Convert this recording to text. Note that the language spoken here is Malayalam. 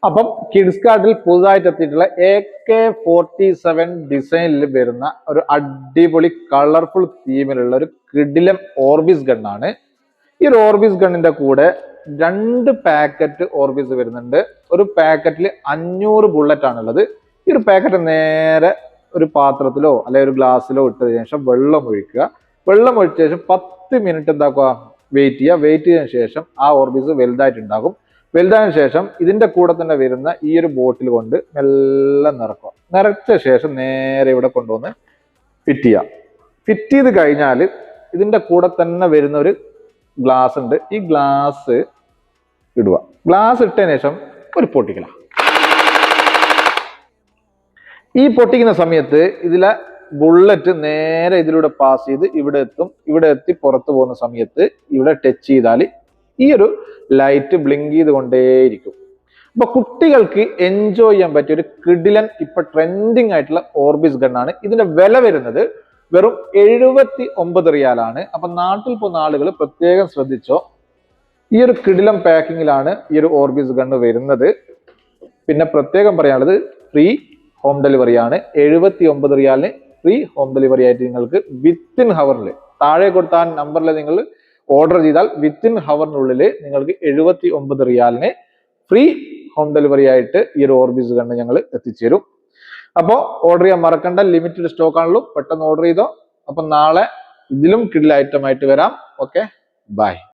അപ്പം കിഡ്സ് കാർഡിൽ പുതുതായിട്ട് എത്തിയിട്ടുള്ള AK-47 ഡിസൈനിൽ വരുന്ന ഒരു അടിപൊളി കളർഫുൾ തീമിലുള്ള ഒരു കിഡിലം ഓർബിസ് ഗണ്ണാണ്. ഈ ഒരു ഓർബിസ് ഗണ്ണിന്റെ കൂടെ 2 പാക്കറ്റ് ഓർബിസ് വരുന്നുണ്ട്. ഒരു പാക്കറ്റിൽ 500 ബുള്ളറ്റ് ആണുള്ളത്. ഈ ഒരു പാക്കറ്റ് നേരെ ഒരു പാത്രത്തിലോ അല്ലെങ്കിൽ ഒരു ഗ്ലാസ്സിലോ ഇട്ടതിനു ശേഷം വെള്ളം ഒഴിക്കുക. വെള്ളം ഒഴിച്ച ശേഷം 10 മിനിറ്റ് എന്താക്കുക, വെയിറ്റ് ചെയ്യുക. വെയിറ്റ് ചെയ്തതിനു ശേഷം ആ ഓർബിസ് വലുതായിട്ടുണ്ടാകും. വലുതായതിനു ശേഷം ഇതിന്റെ കൂടെ തന്നെ വരുന്ന ഈ ഒരു ബോട്ടിൽ കൊണ്ട് മെല്ലെ നിറക്കുക. നിറച്ച ശേഷം നേരെ ഇവിടെ കൊണ്ടുവന്ന് ഫിറ്റ് ചെയ്യുക. ഫിറ്റ് ചെയ്ത് കഴിഞ്ഞാൽ ഇതിന്റെ കൂടെ തന്നെ വരുന്ന ഒരു ഗ്ലാസ് ഉണ്ട്. ഈ ഗ്ലാസ് ഇടുക. ഗ്ലാസ് ഇട്ടതിന് ശേഷം ഒരു പൊട്ടിക്കല. ഈ പൊട്ടിക്കുന്ന സമയത്ത് ഇതിലെ ബുള്ളറ്റ് നേരെ ഇതിലൂടെ പാസ് ചെയ്ത് ഇവിടെ എത്തും. ഇവിടെ എത്തി പുറത്തു പോകുന്ന സമയത്ത് ഇവിടെ ടച്ച് ചെയ്താൽ ഈ ഒരു ലൈറ്റ് ബ്ലിങ്ക് ചെയ്തുകൊണ്ടേയിരിക്കും. അപ്പൊ കുട്ടികൾക്ക് എൻജോയ് ചെയ്യാൻ പറ്റിയ ഒരു കിഡിലൻ ഇപ്പൊ ട്രെൻഡിങ് ആയിട്ടുള്ള ഓർബിസ് ഗണ്ണാണ്. ഇതിന്റെ വില വരുന്നത് വെറും 79 റിയാലാണ്. അപ്പൊ നാട്ടിൽ പോകുന്ന ആളുകൾ പ്രത്യേകം ശ്രദ്ധിച്ചോ. ഈ ഒരു കിഡിലം പാക്കിങ്ങിലാണ് ഈ ഒരു ഓർബിസ് ഗണ്ണ് വരുന്നത്. പിന്നെ പ്രത്യേകം പറയാനുള്ളത് ഫ്രീ ഹോം ഡെലിവറി ആണ്. 79 റിയാലിന് ഫ്രീ ഹോം ഡെലിവറി ആയിട്ട് നിങ്ങൾക്ക് വിത്തിൻ ഹവറിൽ താഴെ കൊടുത്ത നമ്പറിൽ നിങ്ങൾ ഓർഡർ ചെയ്താൽ വിത്തിൻ ഹവറിനുള്ളിൽ നിങ്ങൾക്ക് 79 റിയാലിന് ഫ്രീ ഹോം ഡെലിവറി ആയിട്ട് ഈ ഒരു ഓർബിസ് ഗണ്ണ് ഞങ്ങൾ എത്തിച്ചേരും. അപ്പോൾ ഓർഡർ ചെയ്യാൻ മറക്കണ്ട. ലിമിറ്റഡ് സ്റ്റോക്ക് ആണല്ലോ, പെട്ടെന്ന് ഓർഡർ ചെയ്തോ. അപ്പൊ നാളെ ഇതിലും കിഡിൽ ഐറ്റം ആയിട്ട് വരാം. Okay, by.